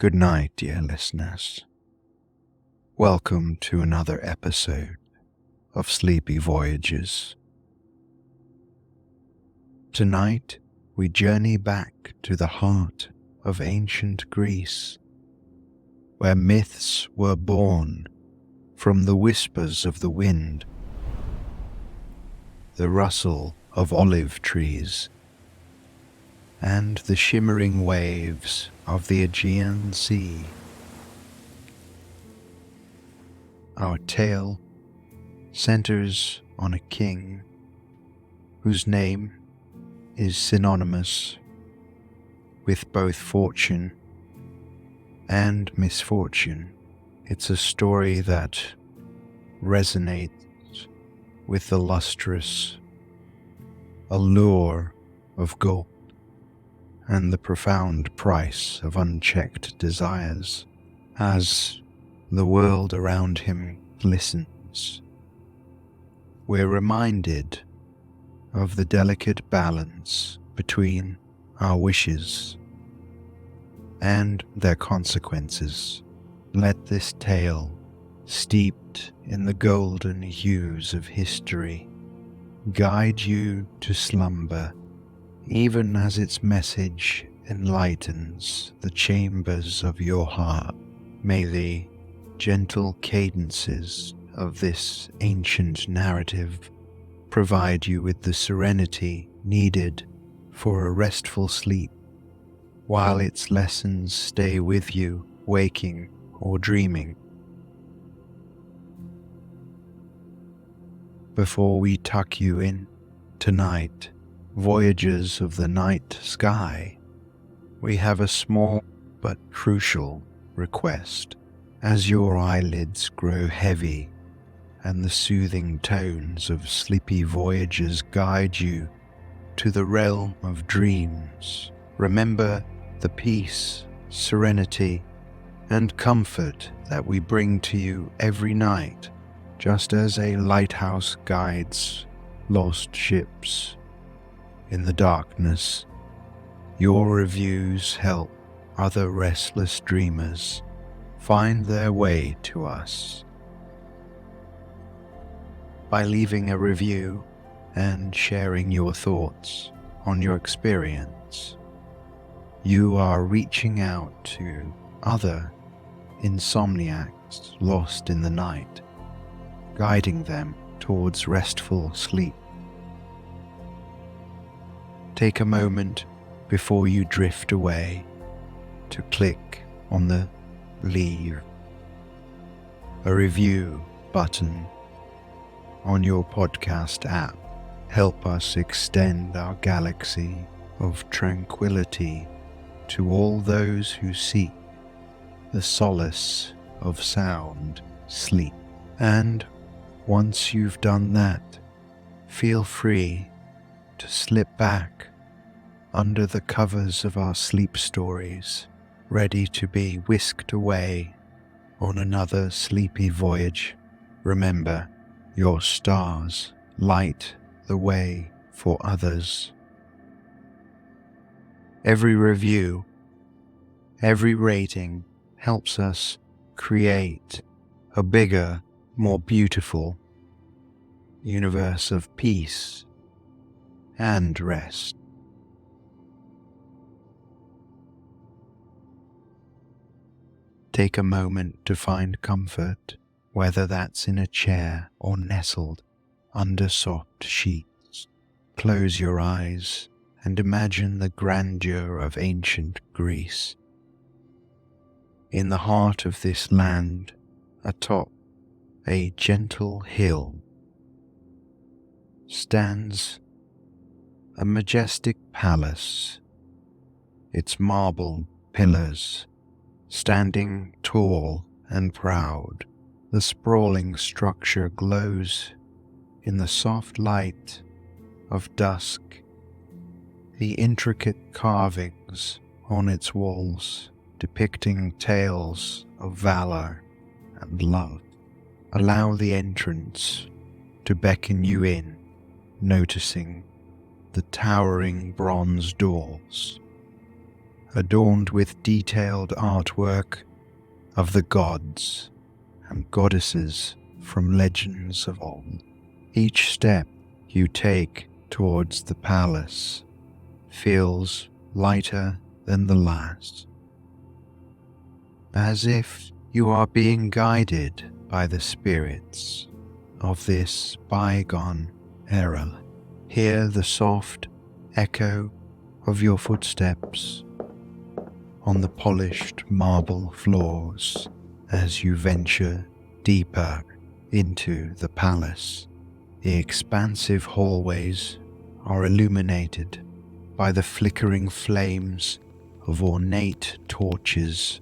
Good night, dear listeners. Welcome to another episode of Sleepy Voyages. Tonight, we journey back to the heart of ancient Greece, where myths were born from the whispers of the wind, the rustle of olive trees, and the shimmering waves of the Aegean Sea. Our tale centers on a king whose name is synonymous with both fortune and misfortune. It's a story that resonates with the lustrous allure of gold and the profound price of unchecked desires as the world around him glistens. We're reminded of the delicate balance between our wishes and their consequences. Let this tale, steeped in the golden hues of history, guide you to slumber, even as its message enlightens the chambers of your heart. May the gentle cadences of this ancient narrative provide you with the serenity needed for a restful sleep, while its lessons stay with you, waking or dreaming. Before we tuck you in tonight, voyagers of the night sky, we have a small but crucial request. As your eyelids grow heavy and the soothing tones of Sleepy Voyages guide you to the realm of dreams, remember the peace, serenity, and comfort that we bring to you every night, just as a lighthouse guides lost ships. In the darkness, your reviews help other restless dreamers find their way to us. By leaving a review and sharing your thoughts on your experience, you are reaching out to other insomniacs lost in the night, guiding them towards restful sleep. Take a moment before you drift away to click on the Leave a Review button on your podcast app. Help us extend our galaxy of tranquility to all those who seek the solace of sound sleep. And once you've done that, feel free to slip back under the covers of our sleep stories, ready to be whisked away on another sleepy voyage. Remember, your stars light the way for others. Every review, every rating helps us create a bigger, more beautiful universe of peace and rest. Take a moment to find comfort, whether that's in a chair or nestled under soft sheets. Close your eyes and imagine the grandeur of ancient Greece. In the heart of this land, atop a gentle hill, stands a majestic palace, its marble pillars standing tall and proud. The sprawling structure glows in the soft light of dusk. The intricate carvings on its walls, depicting tales of valor and love, allow the entrance to beckon you in, noticing the towering bronze doors adorned with detailed artwork of the gods and goddesses from legends of old. Each step you take towards the palace feels lighter than the last, as if you are being guided by the spirits of this bygone era. Hear the soft echo of your footsteps on the polished marble floors as you venture deeper into the palace. The expansive hallways are illuminated by the flickering flames of ornate torches,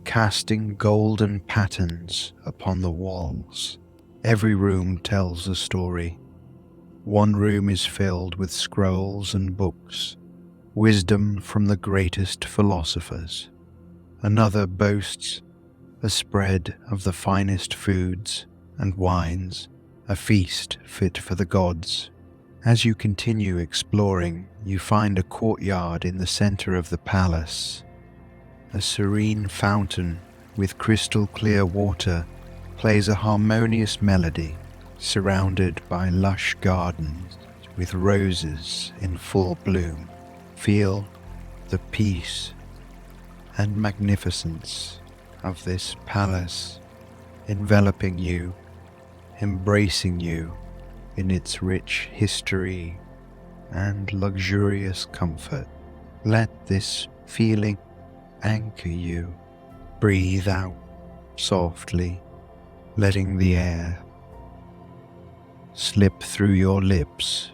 casting golden patterns upon the walls. Every room tells a story. One room is filled with scrolls and books, wisdom from the greatest philosophers. Another boasts a spread of the finest foods and wines, a feast fit for the gods. As you continue exploring, you find a courtyard in the center of the palace. A serene fountain with crystal clear water plays a harmonious melody, surrounded by lush gardens with roses in full bloom. Feel the peace and magnificence of this palace enveloping you, embracing you in its rich history and luxurious comfort. Let this feeling anchor you. Breathe out softly, letting the air slip through your lips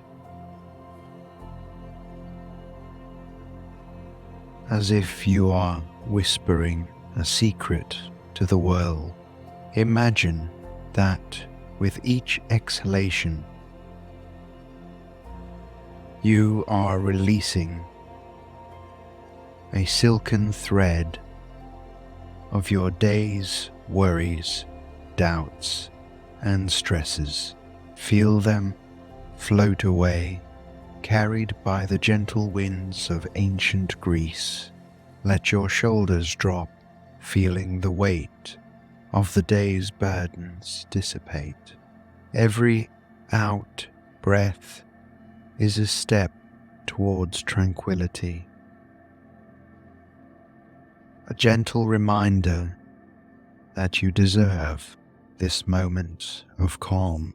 as if you are whispering a secret to the world. Imagine that with each exhalation, you are releasing a silken thread of your day's worries, doubts, and stresses. Feel them float away, carried by the gentle winds of ancient Greece. Let your shoulders drop, feeling the weight of the day's burdens dissipate. Every out breath is a step towards tranquility, a gentle reminder that you deserve this moment of calm.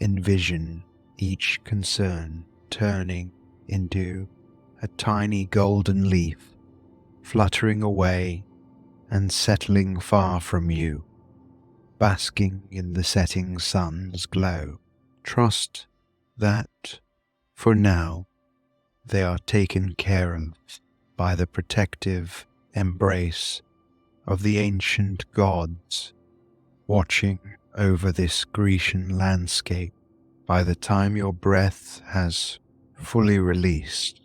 Envision each concern turning into a tiny golden leaf, fluttering away and settling far from you, basking in the setting sun's glow. Trust that, for now, they are taken care of by the protective embrace of the ancient gods watching over this Grecian landscape. By the time your breath has fully released,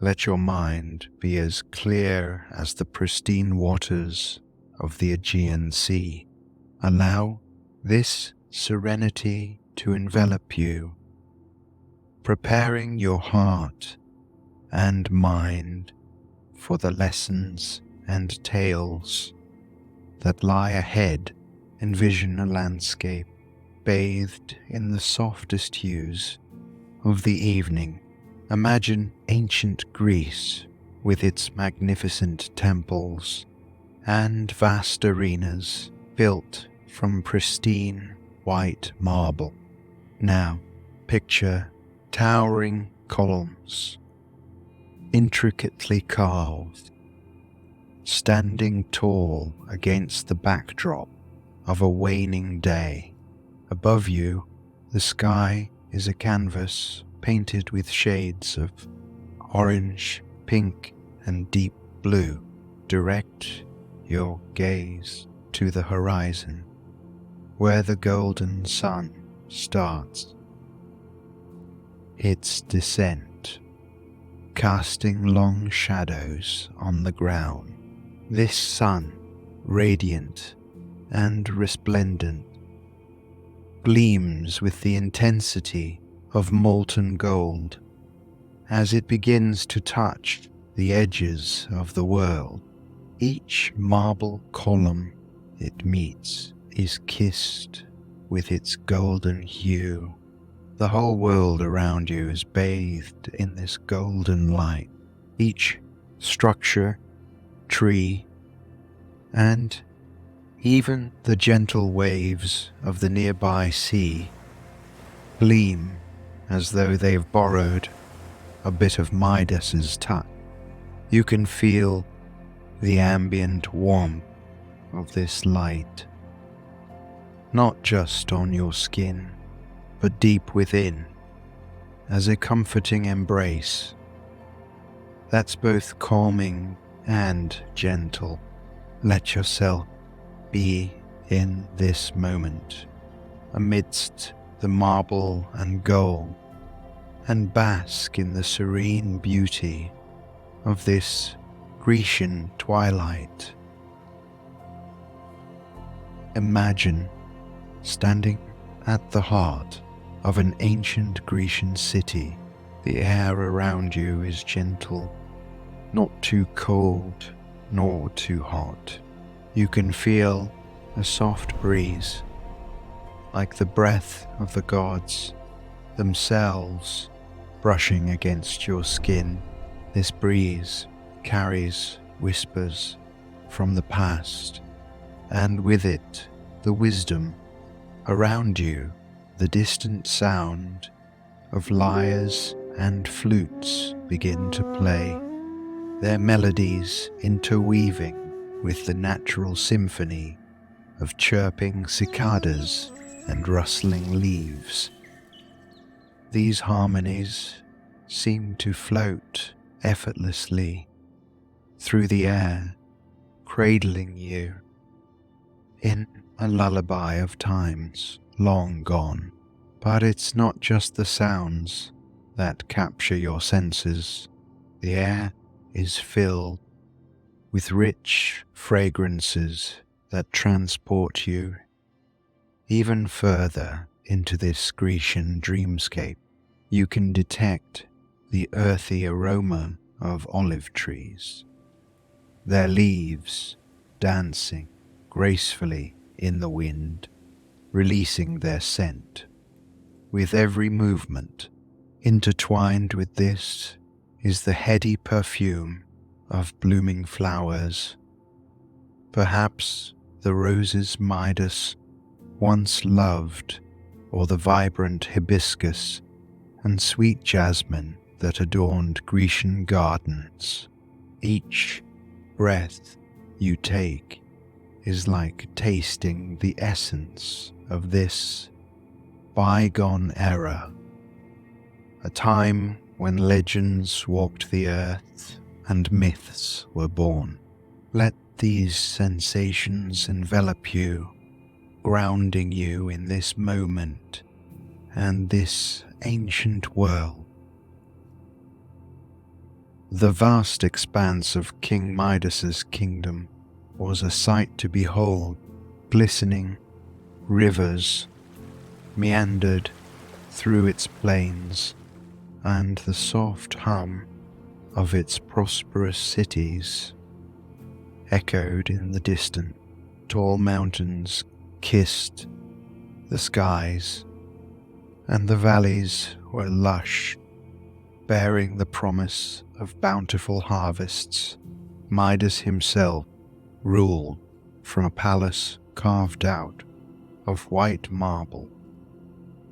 let your mind be as clear as the pristine waters of the Aegean Sea. Allow this serenity to envelop you, preparing your heart and mind for the lessons and tales that lie ahead. Envision a landscape bathed in the softest hues of the evening. Imagine ancient Greece with its magnificent temples and vast arenas built from pristine white marble. Now picture towering columns, intricately carved, standing tall against the backdrop of a waning day. Above you, the sky is a canvas painted with shades of orange, pink, and deep blue. Direct your gaze to the horizon, where the golden sun starts its descent, casting long shadows on the ground. This sun, radiant and resplendent, gleams with the intensity of molten gold as it begins to touch the edges of the world. Each marble column it meets is kissed with its golden hue. The whole world around you is bathed in this golden light. Each structure, tree, and even the gentle waves of the nearby sea gleam as though they've borrowed a bit of Midas's touch. You can feel the ambient warmth of this light, not just on your skin, but deep within, as a comforting embrace that's both calming and gentle. Let yourself be in this moment, amidst the marble and gold, and bask in the serene beauty of this Grecian twilight. Imagine standing at the heart of an ancient Grecian city. The air around you is gentle, not too cold nor too hot. You can feel a soft breeze, like the breath of the gods themselves brushing against your skin. This breeze carries whispers from the past, and with it the wisdom. Around you, the distant sound of lyres and flutes begin to play, their melodies interweaving with the natural symphony of chirping cicadas and rustling leaves. These harmonies seem to float effortlessly through the air, cradling you in a lullaby of times long gone. But it's not just the sounds that capture your senses. The air is filled with rich fragrances that transport you even further into this Grecian dreamscape. You can detect the earthy aroma of olive trees, their leaves dancing gracefully in the wind, releasing their scent with every movement. Intertwined with this is the heady perfume of blooming flowers, perhaps the roses Midas once loved, or the vibrant hibiscus and sweet jasmine that adorned Grecian gardens. Each breath you take is like tasting the essence of this bygone era, a time when legends walked the earth and myths were born. Let these sensations envelop you, grounding you in this moment and this ancient world. The vast expanse of King Midas's kingdom was a sight to behold. Glistening rivers meandered through its plains, and the soft hum of its prosperous cities echoed in the distance. Tall mountains kissed the skies, and the valleys were lush, bearing the promise of bountiful harvests. Midas himself ruled from a palace carved out of white marble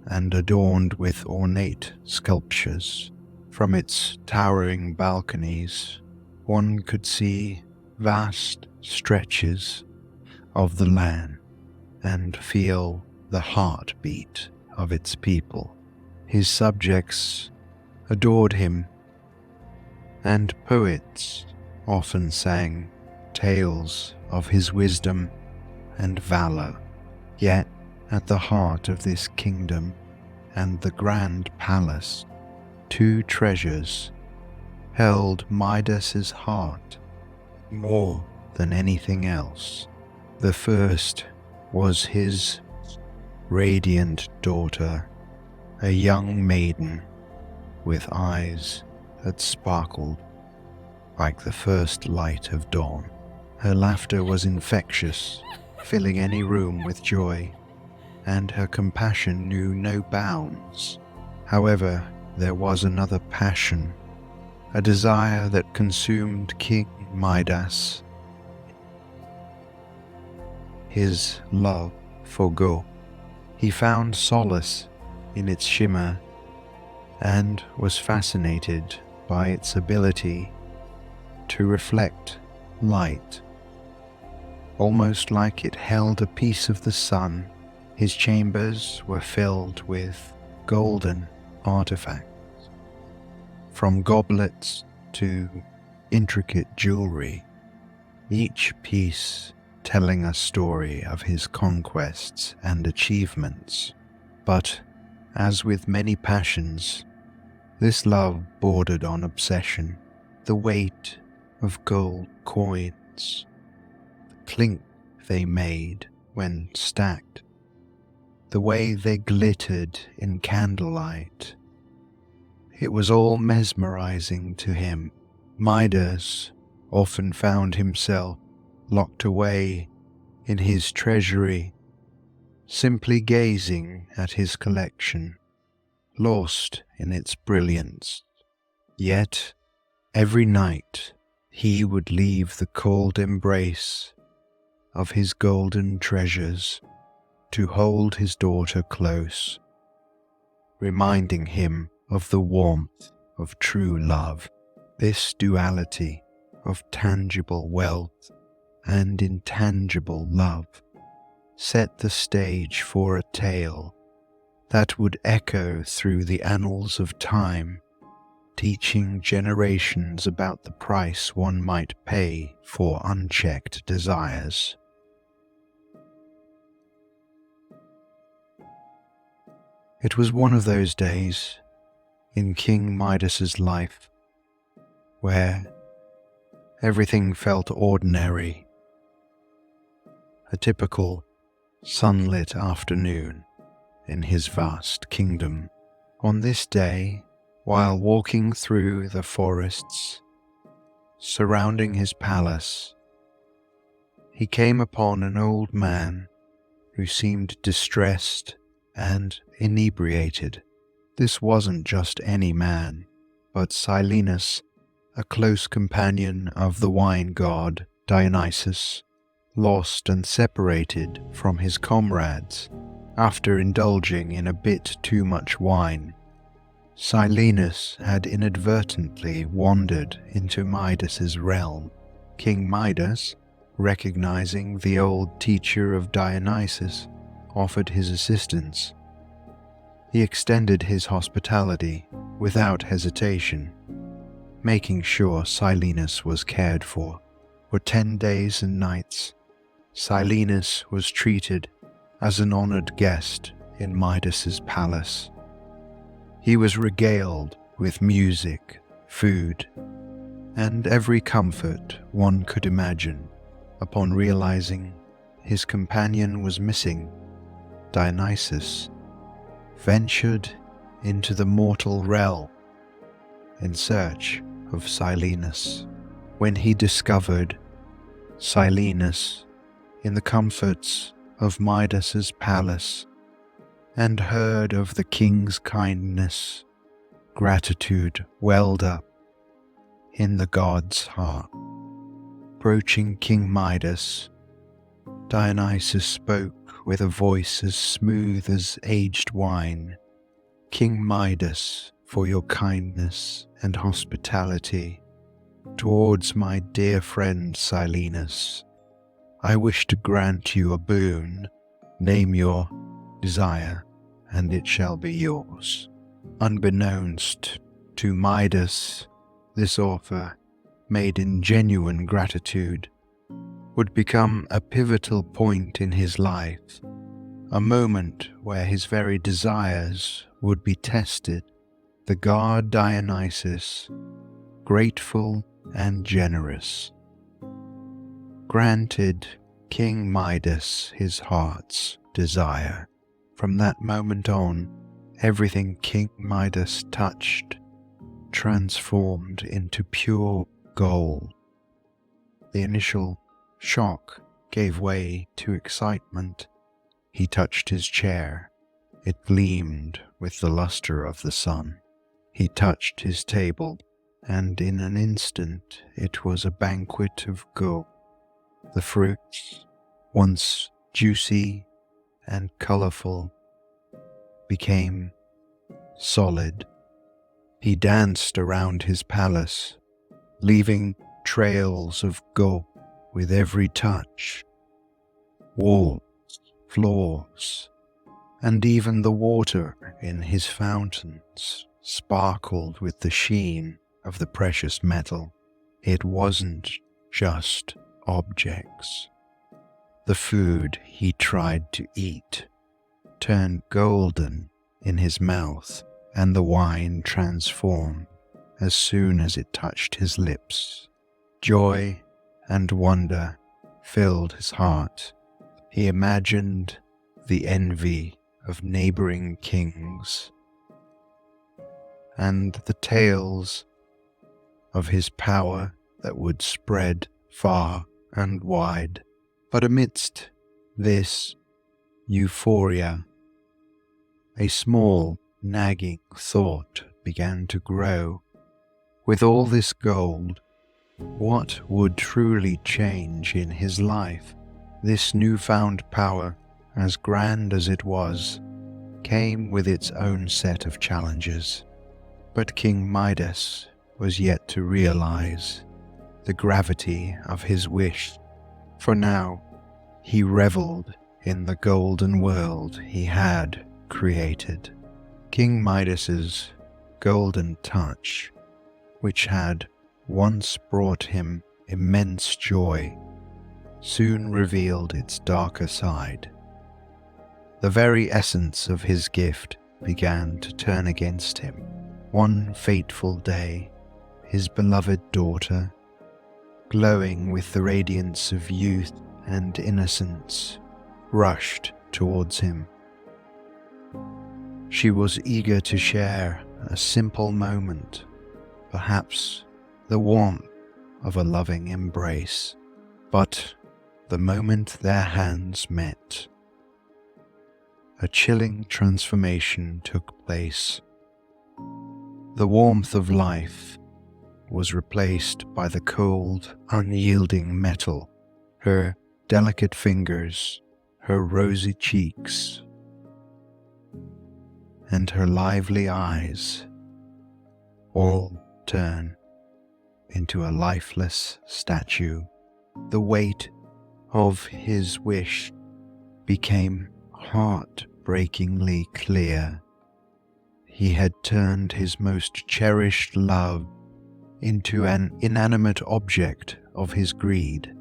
and adorned with ornate sculptures. From its towering balconies, one could see vast stretches of the land and feel the heartbeat of its people. His subjects adored him, and poets often sang tales of his wisdom and valor. Yet, at the heart of this kingdom and the grand palace, two treasures held Midas's heart more than anything else. The first was his radiant daughter, a young maiden with eyes that sparkled like the first light of dawn. Her laughter was infectious, filling any room with joy, and her compassion knew no bounds. However, there was another passion, a desire that consumed King Midas, his love for gold. He found solace in its shimmer and was fascinated by its ability to reflect light. Almost like it held a piece of the sun, his chambers were filled with golden artifacts, from goblets to intricate jewelry, each piece telling a story of his conquests and achievements. But, as with many passions, this love bordered on obsession. The weight of gold coins, the clink they made when stacked, the way they glittered in candlelight. It was all mesmerizing to him. Midas often found himself locked away in his treasury, simply gazing at his collection, lost in its brilliance. Yet, every night he would leave the cold embrace of his golden treasures to hold his daughter close, reminding him of the warmth of true love. This duality of tangible wealth and intangible love set the stage for a tale that would echo through the annals of time, teaching generations about the price one might pay for unchecked desires. It was one of those days in King Midas's life where everything felt ordinary. A typical sunlit afternoon in his vast kingdom. On this day, while walking through the forests surrounding his palace, he came upon an old man who seemed distressed and inebriated. This wasn't just any man, but Silenus, a close companion of the wine god Dionysus, lost and separated from his comrades after indulging in a bit too much wine. Silenus had inadvertently wandered into Midas's realm. King Midas, recognizing the old teacher of Dionysus, offered his assistance. He extended his hospitality without hesitation, making sure Silenus was cared for. For 10 days and nights, Silenus was treated as an honored guest in Midas's palace. He was regaled with music, food, and every comfort one could imagine. Upon realizing his companion was missing, Dionysus ventured into the mortal realm in search of Silenus. When he discovered Silenus in the comforts of Midas's palace and heard of the king's kindness, gratitude welled up in the god's heart. Approaching King Midas, Dionysus spoke with a voice as smooth as aged wine. "King Midas, for your kindness and hospitality towards my dear friend Silenus, I wish to grant you a boon. Name your desire, and it shall be yours." Unbeknownst to Midas, this offer, made in genuine gratitude, would become a pivotal point in his life, a moment where his very desires would be tested. The god Dionysus, grateful and generous, granted King Midas his heart's desire. From that moment on, everything King Midas touched transformed into pure gold. The initial shock gave way to excitement. He touched his chair. It gleamed with the luster of the sun. He touched his table, and in an instant it was a banquet of gold. The fruits, once juicy and colorful, became solid. He danced around his palace, leaving trails of gold with every touch. Walls, floors, and even the water in his fountains sparkled with the sheen of the precious metal. It wasn't just objects. The food he tried to eat turned golden in his mouth, and the wine transformed as soon as it touched his lips. Joy and wonder filled his heart. He imagined the envy of neighboring kings and the tales of his power that would spread far and wide. But amidst this euphoria, a small, nagging thought began to grow. With all this gold, what would truly change in his life? This newfound power, as grand as it was, came with its own set of challenges. But King Midas was yet to realize the gravity of his wish, for now he reveled in the golden world he had created. King Midas's golden touch, which had once brought him immense joy, soon revealed its darker side. The very essence of his gift began to turn against him. One fateful day, his beloved daughter, glowing with the radiance of youth and innocence, rushed towards him. She was eager to share a simple moment, perhaps the warmth of a loving embrace. But the moment their hands met, a chilling transformation took place. The warmth of life was replaced by the cold, unyielding metal. Her delicate fingers, her rosy cheeks, and her lively eyes all turn into a lifeless statue. The weight of his wish became heartbreakingly clear. He had turned his most cherished love into an inanimate object of his greed.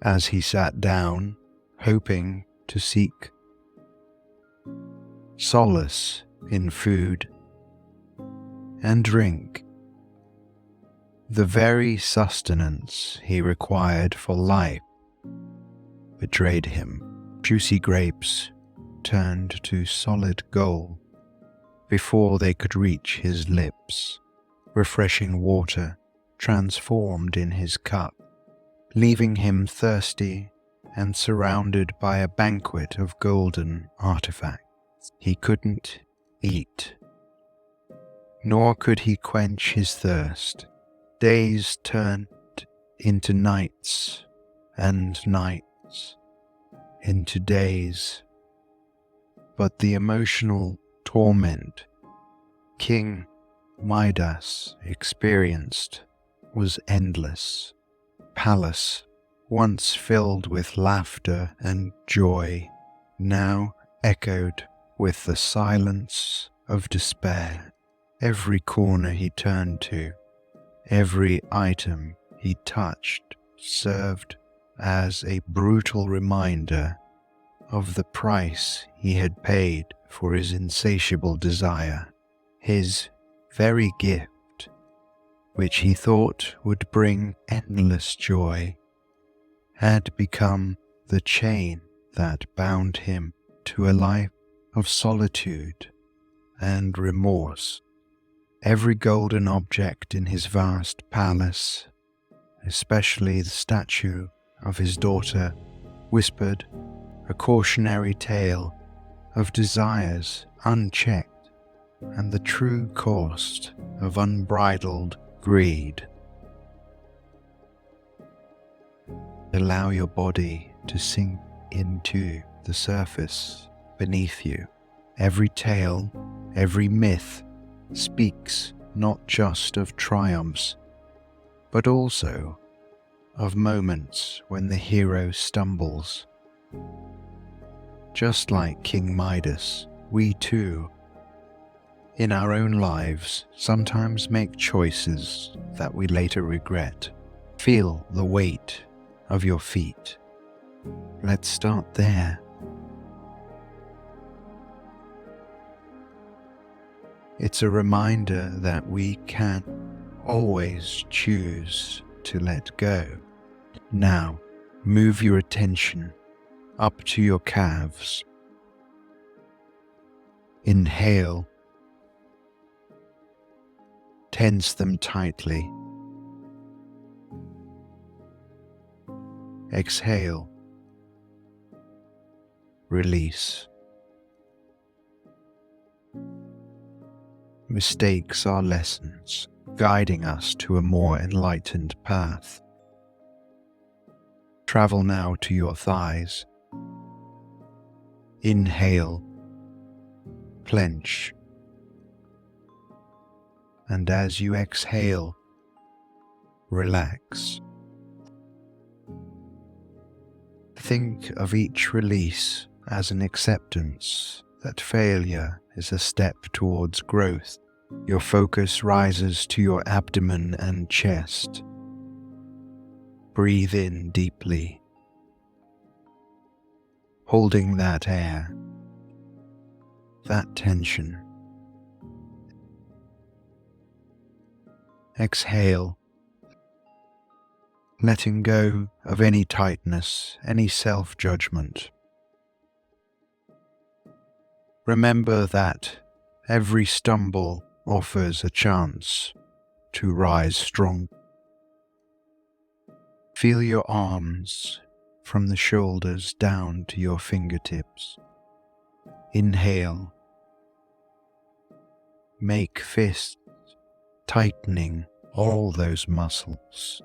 As he sat down, hoping to seek solace in food and drink, the very sustenance he required for life betrayed him. Juicy grapes turned to solid gold before they could reach his lips. Refreshing water transformed in his cup, leaving him thirsty and surrounded by a banquet of golden artifacts. He couldn't eat, nor could he quench his thirst. Days turned into nights, and nights into days. But the emotional torment King Midas experienced was endless. Palace, once filled with laughter and joy, now echoed with the silence of despair. Every corner he turned to, every item he touched served as a brutal reminder of the price he had paid for his insatiable desire. His very gift, which he thought would bring endless joy, had become the chain that bound him to a life of solitude and remorse. Every golden object in his vast palace, especially the statue of his daughter, whispered a cautionary tale of desires unchecked and the true cost of unbridled greed. Allow your body to sink into the surface beneath you. Every tale, every myth speaks not just of triumphs, but also of moments when the hero stumbles. Just like King Midas, we too, in our own lives, sometimes make choices that we later regret. Feel the weight of your feet. Let's start there. It's a reminder that we can always choose to let go. Now, move your attention up to your calves. Inhale. Tense them tightly. Exhale. Release. Mistakes are lessons, guiding us to a more enlightened path. Travel now to your thighs. Inhale. Clench. And as you exhale, relax. Think of each release as an acceptance that failure is a step towards growth. Your focus rises to your abdomen and chest. Breathe in deeply, holding that air, that tension. Exhale, letting go of any tightness, any self-judgment. Remember that every stumble offers a chance to rise strong. Feel your arms from the shoulders down to your fingertips. Inhale. Make fists, tightening all those muscles.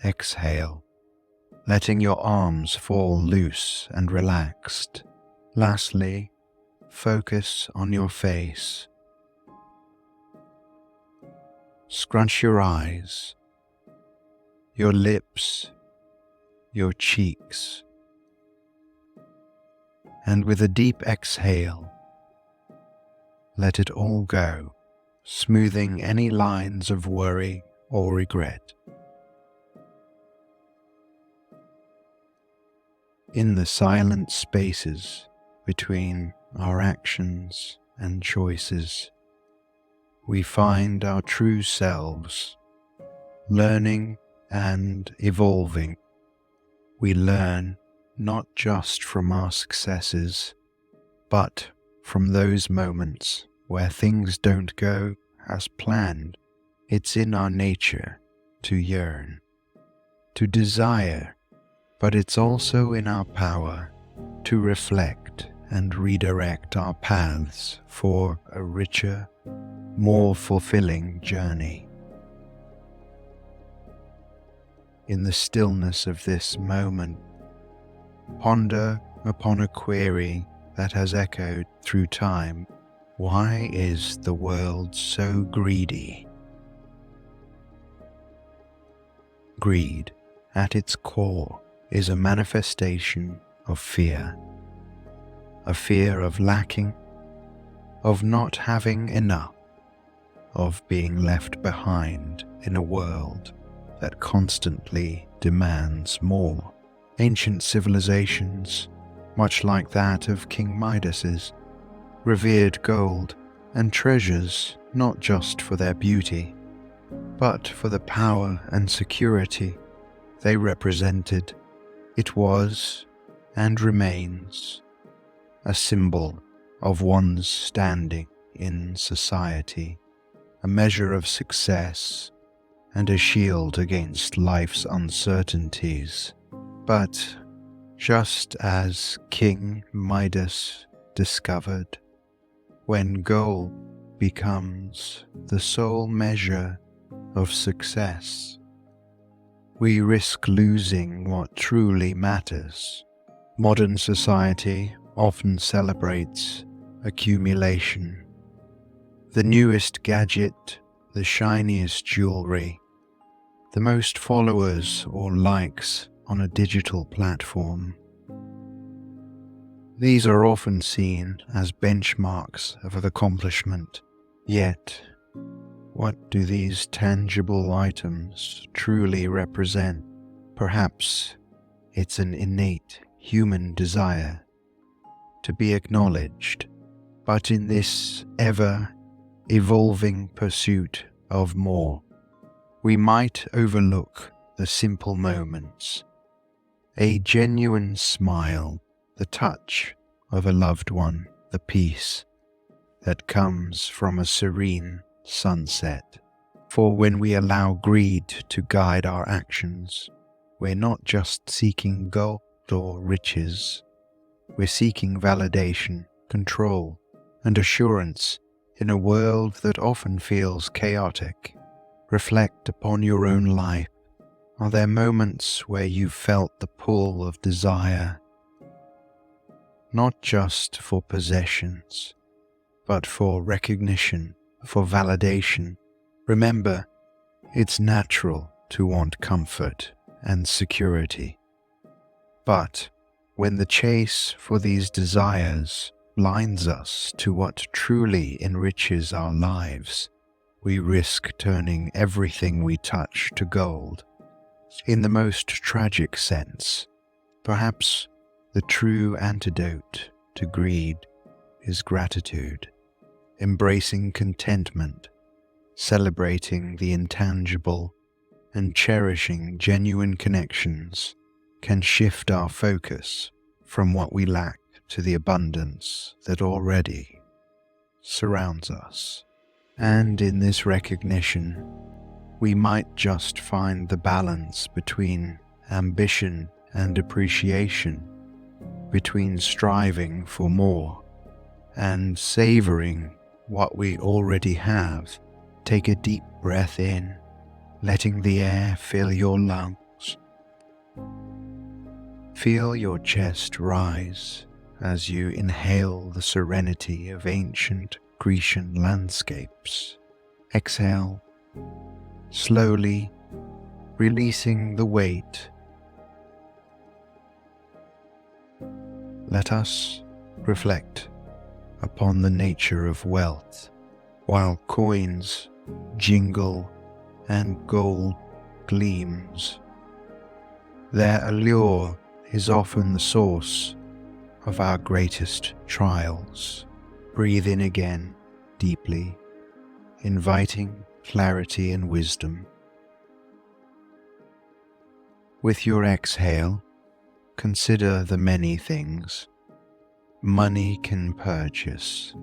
Exhale, letting your arms fall loose and relaxed. Lastly, focus on your face. Scrunch your eyes, your lips, your cheeks, and with a deep exhale, let it all go, smoothing any lines of worry or regret. In the silent spaces between our actions and choices, we find our true selves, learning and evolving. We learn not just from our successes, but from those moments where things don't go as planned. It's in our nature to yearn, to desire, but it's also in our power to reflect and redirect our paths for a richer, more fulfilling journey. In the stillness of this moment, ponder upon a query that has echoed through time. Why is the world so greedy? Greed, at its core, is a manifestation of fear. A fear of lacking, of not having enough, of being left behind in a world that constantly demands more. Ancient civilizations, much like that of King Midas's, revered gold and treasures not just for their beauty, but for the power and security they represented. It was, and remains, a symbol of one's standing in society, a measure of success, and a shield against life's uncertainties. But just as King Midas discovered, when gold becomes the sole measure of success, we risk losing what truly matters. Modern society often celebrates accumulation. The newest gadget, the shiniest jewelry, the most followers or likes on a digital platform. These are often seen as benchmarks of accomplishment. Yet, what do these tangible items truly represent? Perhaps it's an innate human desire to be acknowledged, but in this ever-evolving pursuit of more, we might overlook the simple moments. A genuine smile, the touch of a loved one, the peace that comes from a serene sunset. For when we allow greed to guide our actions, we're not just seeking gold or riches, we're seeking validation, control, and assurance in a world that often feels chaotic. Reflect upon your own life. Are there moments where you've felt the pull of desire, not just for possessions, but for recognition, for validation? Remember, it's natural to want comfort and security. But when the chase for these desires blinds us to what truly enriches our lives, we risk turning everything we touch to gold. In the most tragic sense, perhaps the true antidote to greed is gratitude, embracing contentment, celebrating the intangible, and cherishing genuine connections can shift our focus from what we lack to the abundance that already surrounds us. And in this recognition, we might just find the balance between ambition and appreciation, between striving for more and savoring what we already have. Take a deep breath in, letting the air fill your lungs. Feel your chest rise as you inhale the serenity of ancient Grecian landscapes. Exhale, slowly releasing the weight. Let us reflect upon the nature of wealth. While coins jingle and gold gleams, their allure is often the source of our greatest trials. Breathe in again deeply, inviting clarity and wisdom. With your exhale, consider the many things money can purchase: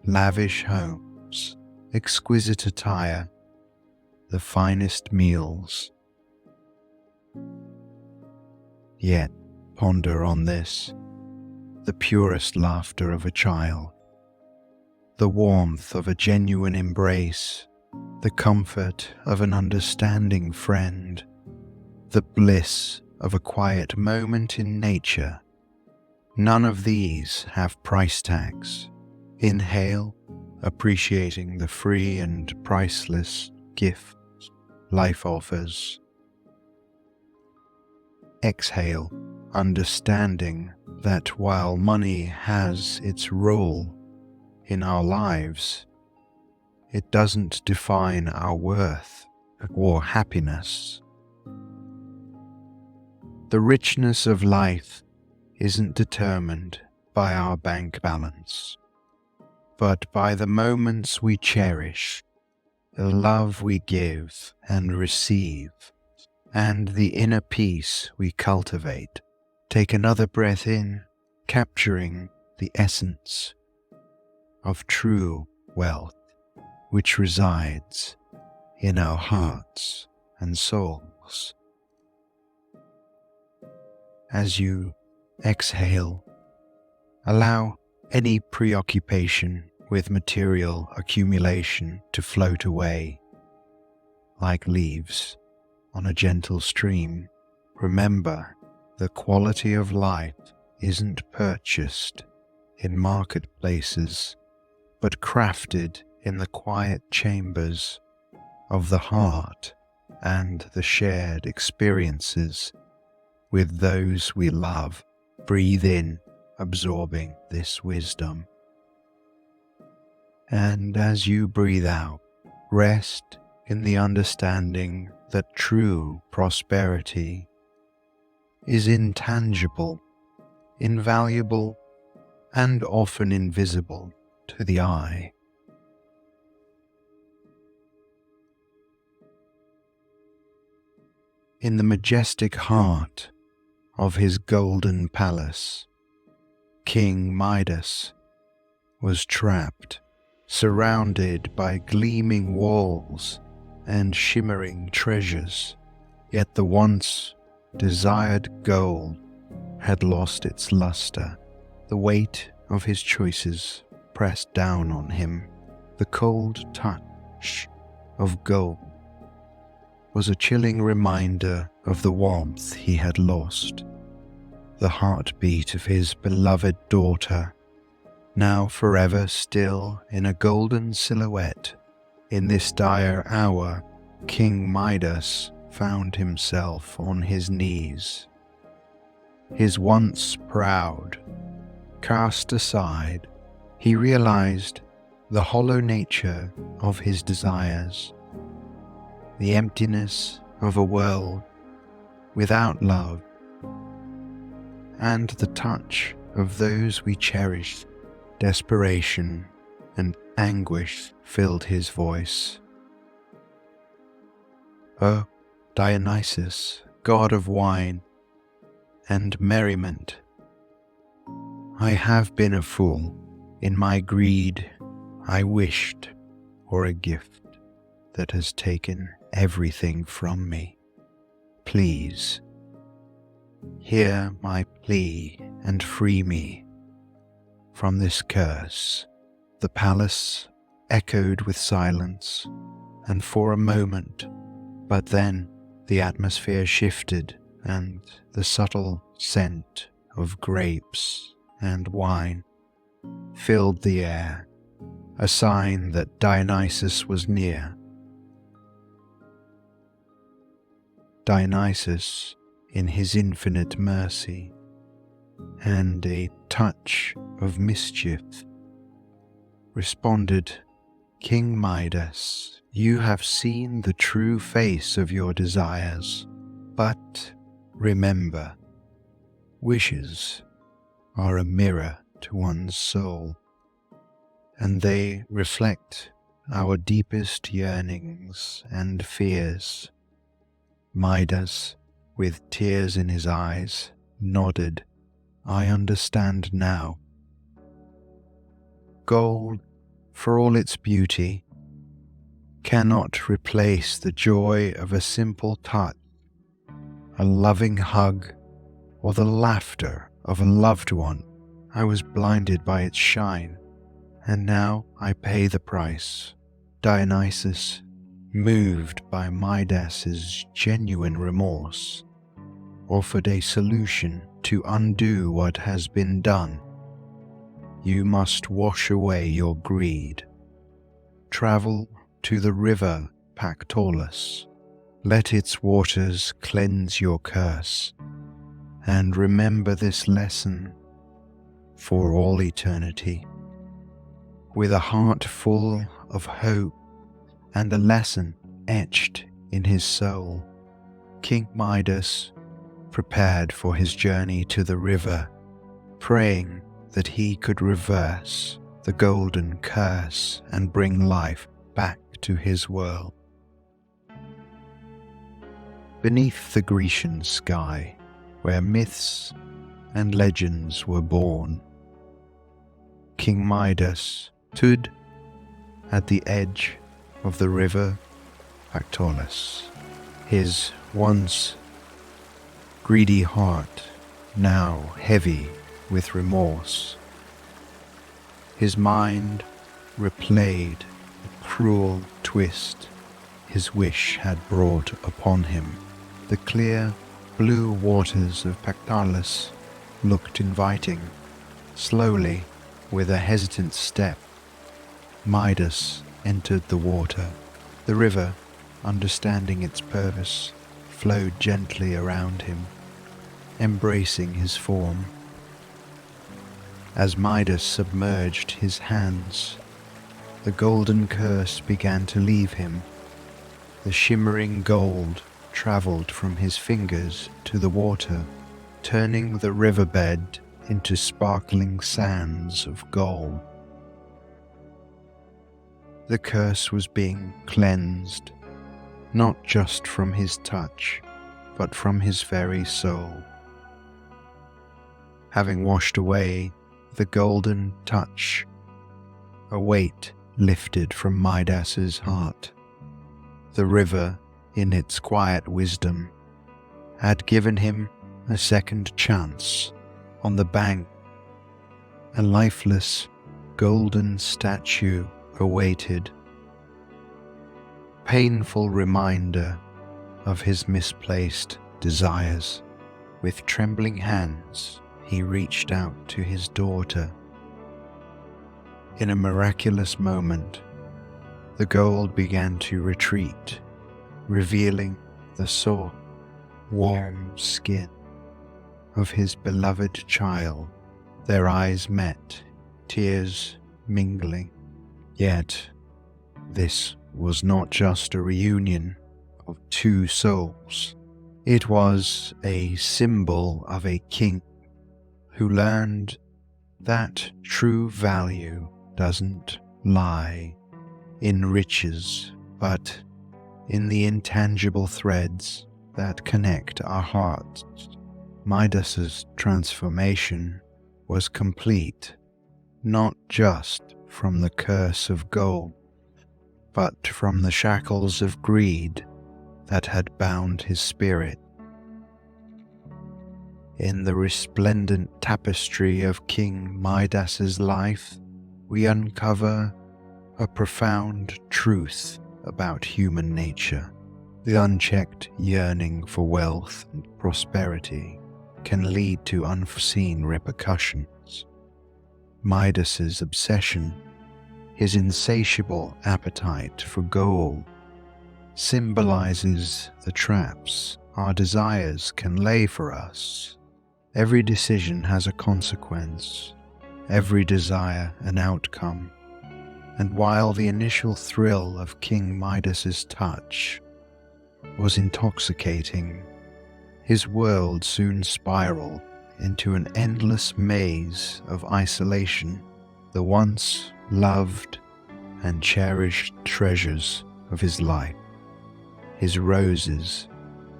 lavish homes, exquisite attire, the finest meals. Yet ponder on this: the purest laughter of a child, the warmth of a genuine embrace, the comfort of an understanding friend, the bliss of a quiet moment in nature. None of these have price tags. Inhale, appreciating the free and priceless gifts life offers. Exhale, understanding that while money has its role in our lives, it doesn't define our worth or happiness. The richness of life isn't determined by our bank balance, but by the moments we cherish, the love we give and receive, and the inner peace we cultivate. Take another breath in, capturing the essence of true wealth, which resides in our hearts and souls. As you exhale, allow any preoccupation with material accumulation to float away like leaves on a gentle stream. Remember, the quality of life isn't purchased in marketplaces, but crafted in the quiet chambers of the heart and the shared experiences with those we love. Breathe in, absorbing this wisdom. And as you breathe out, rest in the understanding that true prosperity is intangible, invaluable, and often invisible to the eye. In the majestic heart of his golden palace, King Midas was trapped, surrounded by gleaming walls and shimmering treasures. Yet the once desired gold had lost its luster. The weight of his choices pressed down on him. The cold touch of gold was a chilling reminder of the warmth he had lost. The heartbeat of his beloved daughter, now forever still in a golden silhouette. In this dire hour, King Midas found himself on his knees. His once proud cast aside, he realized the hollow nature of his desires, the emptiness of a world without love, and the touch of those we cherish. Desperation and anguish filled his voice. "O Dionysus, god of wine and merriment, I have been a fool. In my greed, I wished for a gift that has taken everything from me. Please, hear my plea and free me from this curse." The palace echoed with silence, and for a moment, but then the atmosphere shifted, and the subtle scent of grapes and wine filled the air, a sign that Dionysus was near. Dionysus, in his infinite mercy and a touch of mischief, responded, "King Midas, you have seen the true face of your desires, but remember, wishes are a mirror to one's soul, and they reflect our deepest yearnings and fears." Midas, with tears in his eyes, nodded. "I understand now. Gold, for all its beauty, cannot replace the joy of a simple touch, a loving hug, or the laughter of a loved one. I was blinded by its shine, and now I pay the price." Dionysus, moved by Midas's genuine remorse, offered a solution to undo what has been done. "You must wash away your greed. Travel to the River Pactolus. Let its waters cleanse your curse, and remember this lesson for all eternity." With a heart full of hope and a lesson etched in his soul, King Midas prepared for his journey to the river, praying that he could reverse the golden curse and bring life back to his world. Beneath the Grecian sky, where myths and legends were born, King Midas stood at the edge of the River Pactolus, his once greedy heart now heavy with remorse. His mind replayed the cruel twist his wish had brought upon him. The clear blue waters of Pactolus looked inviting. Slowly, with a hesitant step, Midas entered the water. The river, understanding its purpose, flowed gently around him, embracing his form. As Midas submerged his hands, the golden curse began to leave him. The shimmering gold traveled from his fingers to the water, turning the riverbed into sparkling sands of gold. The curse was being cleansed, not just from his touch, but from his very soul. Having washed away the golden touch, a weight lifted from Midas's heart. The river, in its quiet wisdom, had given him a second chance. On the bank, a lifeless golden statue awaited, painful reminder of his misplaced desires. With trembling hands, he reached out to his daughter. In a miraculous moment, the gold began to retreat, revealing the soft, warm skin of his beloved child. Their eyes met, tears mingling. Yet, this was not just a reunion of two souls. It was a symbol of a king who learned that true value doesn't lie in riches, but in the intangible threads that connect our hearts. Midas's transformation was complete, not just from the curse of gold, but from the shackles of greed that had bound his spirit. In the resplendent tapestry of King Midas's life, we uncover a profound truth about human nature. The unchecked yearning for wealth and prosperity can lead to unforeseen repercussions. Midas's obsession, his insatiable appetite for gold, symbolizes the traps our desires can lay for us. Every decision has a consequence, every desire an outcome. And while the initial thrill of King Midas's touch was intoxicating, his world soon spiraled into an endless maze of isolation. The once loved and cherished treasures of his life, his roses,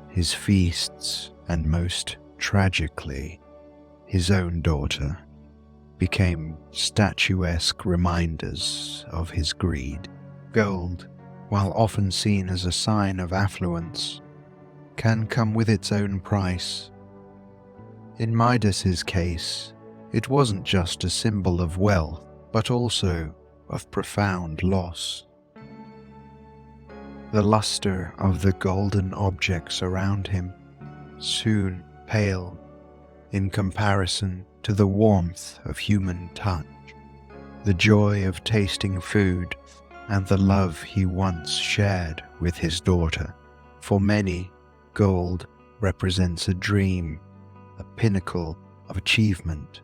his feasts, and most tragically, his own daughter, became statuesque reminders of his greed. Gold, while often seen as a sign of affluence, can come with its own price. In Midas's case, it wasn't just a symbol of wealth, but also of profound loss. The luster of the golden objects around him soon paled in comparison to the warmth of human touch, the joy of tasting food, and the love he once shared with his daughter. For many, gold represents a dream, a pinnacle of achievement.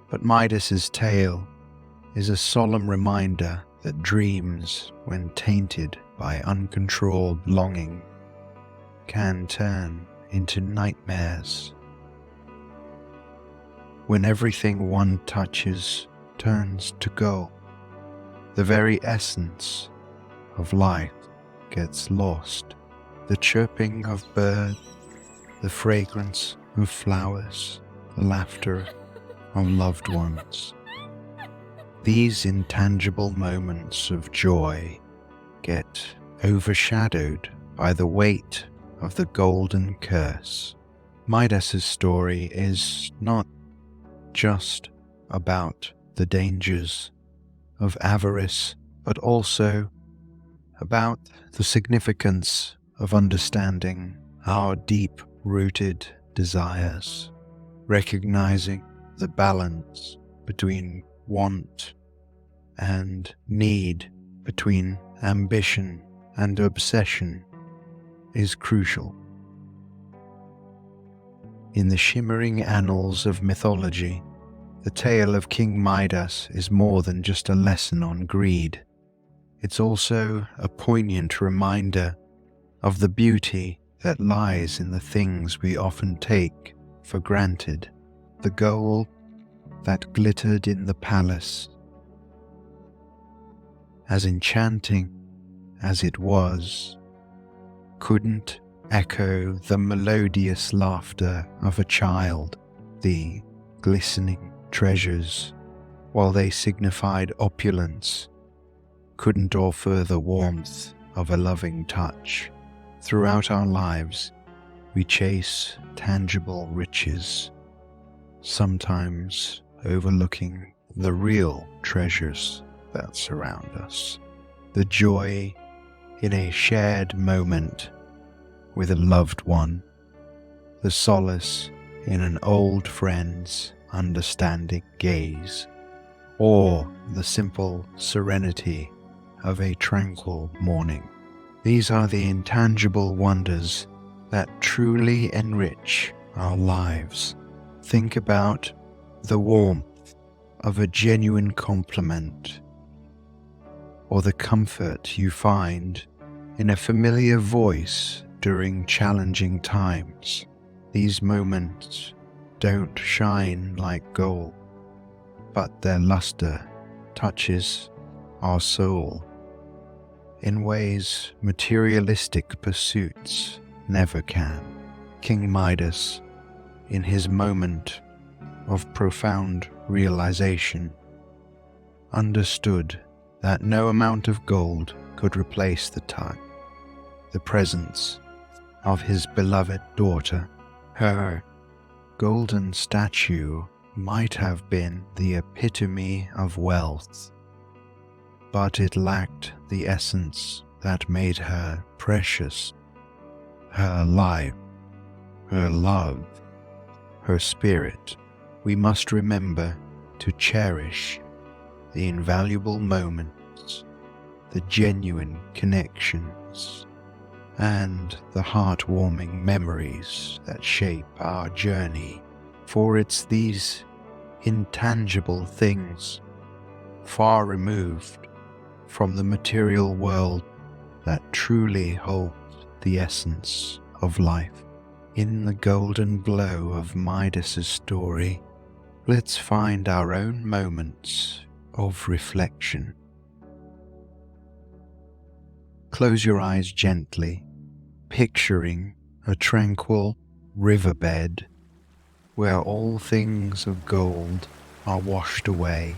But Midas's tale is a solemn reminder that dreams, when tainted by uncontrolled longing, can turn into nightmares. When everything one touches turns to gold, the very essence of life gets lost. The chirping of birds, the fragrance of flowers, the laughter of loved ones. these intangible moments of joy get overshadowed by the weight of the golden curse. Midas's story is not just about the dangers of avarice, but also about the significance of understanding our deep-rooted desires, recognizing the balance between want and need, between ambition and obsession, is crucial. In the shimmering annals of mythology, the tale of King Midas is more than just a lesson on greed. It's also a poignant reminder of the beauty that lies in the things we often take for granted. The gold that glittered in the palace, as enchanting as it was, couldn't echo the melodious laughter of a child. The glistening treasures, while they signified opulence, couldn't offer the warmth of a loving touch. Throughout our lives, we chase tangible riches, sometimes overlooking the real treasures that surround us. The joy in a shared moment with a loved one, the solace in an old friend's understanding gaze, or the simple serenity of a tranquil morning. These are the intangible wonders that truly enrich our lives. Think about the warmth of a genuine compliment, or the comfort you find in a familiar voice during challenging times. These moments don't shine like gold, but their luster touches our soul in ways materialistic pursuits never can. King Midas, in his moment of profound realization, understood that no amount of gold could replace the touch, the presence of his beloved daughter. Her golden statue might have been the epitome of wealth, but it lacked the essence that made her precious. Her life, her love, her spirit. We must remember to cherish the invaluable moments, the genuine connections, and the heartwarming memories that shape our journey. For it's these intangible things, far removed from the material world, that truly hold the essence of life. In the golden glow of Midas's story, let's find our own moments of reflection. Close your eyes gently, picturing a tranquil riverbed where all things of gold are washed away,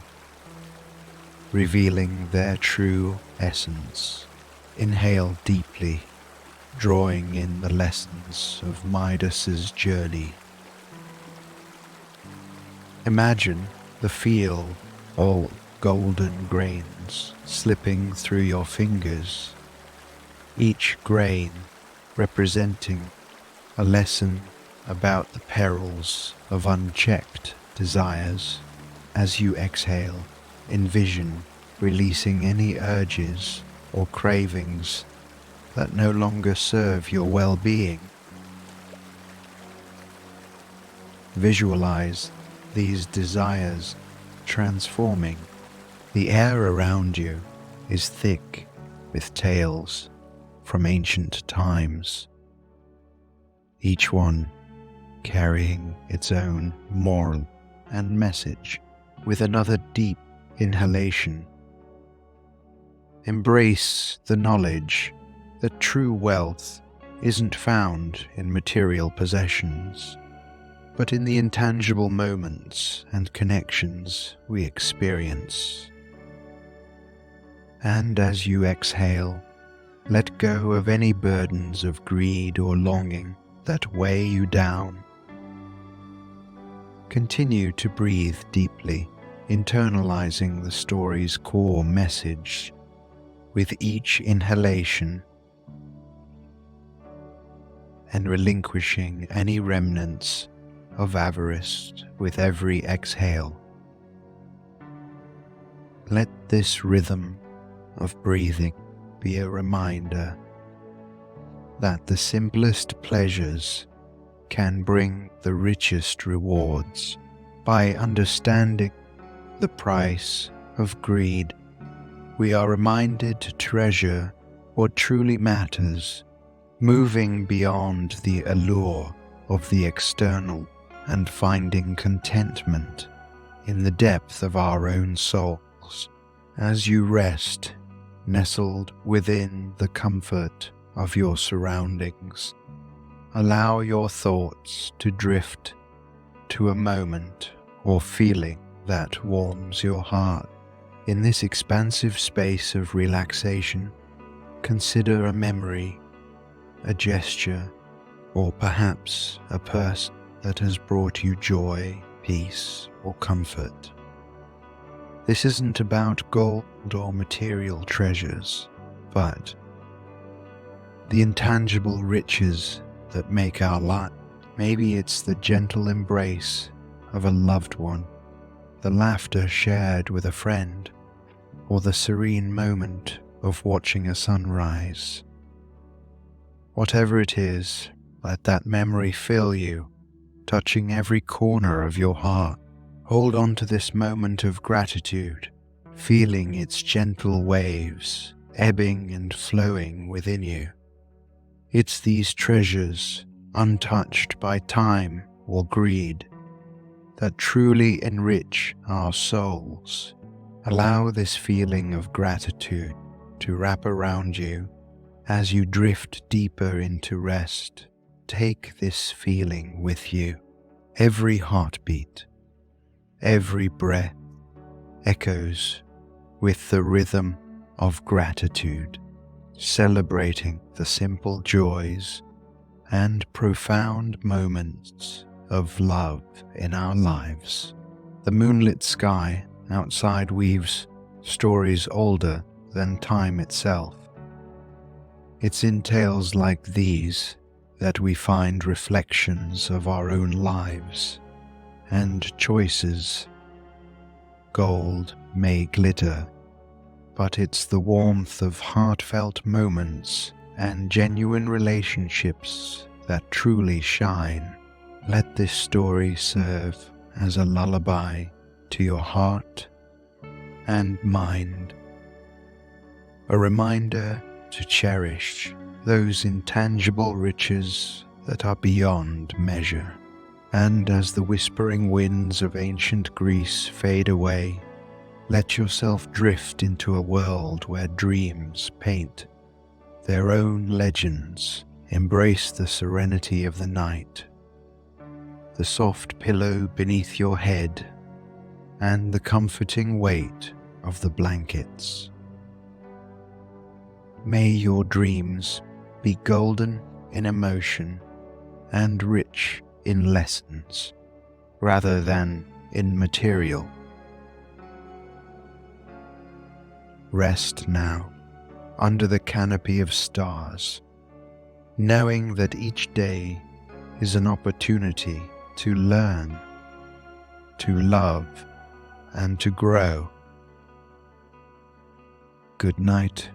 revealing their true essence. Inhale deeply, drawing in the lessons of Midas's journey. Imagine the feel of golden grains slipping through your fingers, each grain representing a lesson about the perils of unchecked desires. As you exhale, envision releasing any urges or cravings that no longer serve your well-being. Visualize these desires transforming. The air around you is thick with tales from ancient times, each one carrying its own moral and message. With another deep inhalation, embrace the knowledge that true wealth isn't found in material possessions, but in the intangible moments and connections we experience And as you exhale, let go of any burdens of greed or longing that weigh you down. Continue to breathe deeply, internalizing the story's core message with each inhalation and relinquishing any remnants of avarice with every exhale. Let this rhythm of breathing be a reminder that the simplest pleasures can bring the richest rewards. By understanding the price of greed, we are reminded to treasure what truly matters, moving beyond the allure of the external and finding contentment in the depth of our own souls. As you rest, nestled within the comfort of your surroundings, allow your thoughts to drift to a moment or feeling that warms your heart. In this expansive space of relaxation, consider a memory, a gesture, or perhaps a person that has brought you joy, peace, or comfort. This isn't about gold or material treasures, but the intangible riches that make our life. Maybe it's the gentle embrace of a loved one, the laughter shared with a friend, or the serene moment of watching a sunrise. Whatever it is, let that memory fill you, touching every corner of your heart. Hold on to this moment of gratitude, feeling its gentle waves ebbing and flowing within you. It's these treasures, untouched by time or greed, that truly enrich our souls. Allow this feeling of gratitude to wrap around you as you drift deeper into rest. Take this feeling with you. Every heartbeat, every breath echoes with the rhythm of gratitude, celebrating the simple joys and profound moments of love in our lives. The moonlit sky outside weaves stories older than time itself. It's in tales like these that we find reflections of our own lives and choices. Gold may glitter, but it's the warmth of heartfelt moments and genuine relationships that truly shine. Let this story serve as a lullaby to your heart and mind, a reminder to cherish those intangible riches that are beyond measure. And as the whispering winds of ancient Greece fade away, let yourself drift into a world where dreams paint their own legends. Embrace the serenity of the night, the soft pillow beneath your head, and the comforting weight of the blankets. May your dreams be golden in emotion and rich in lessons, rather than in material. Rest now under the canopy of stars, knowing that each day is an opportunity to learn, to love, and to grow. Good night.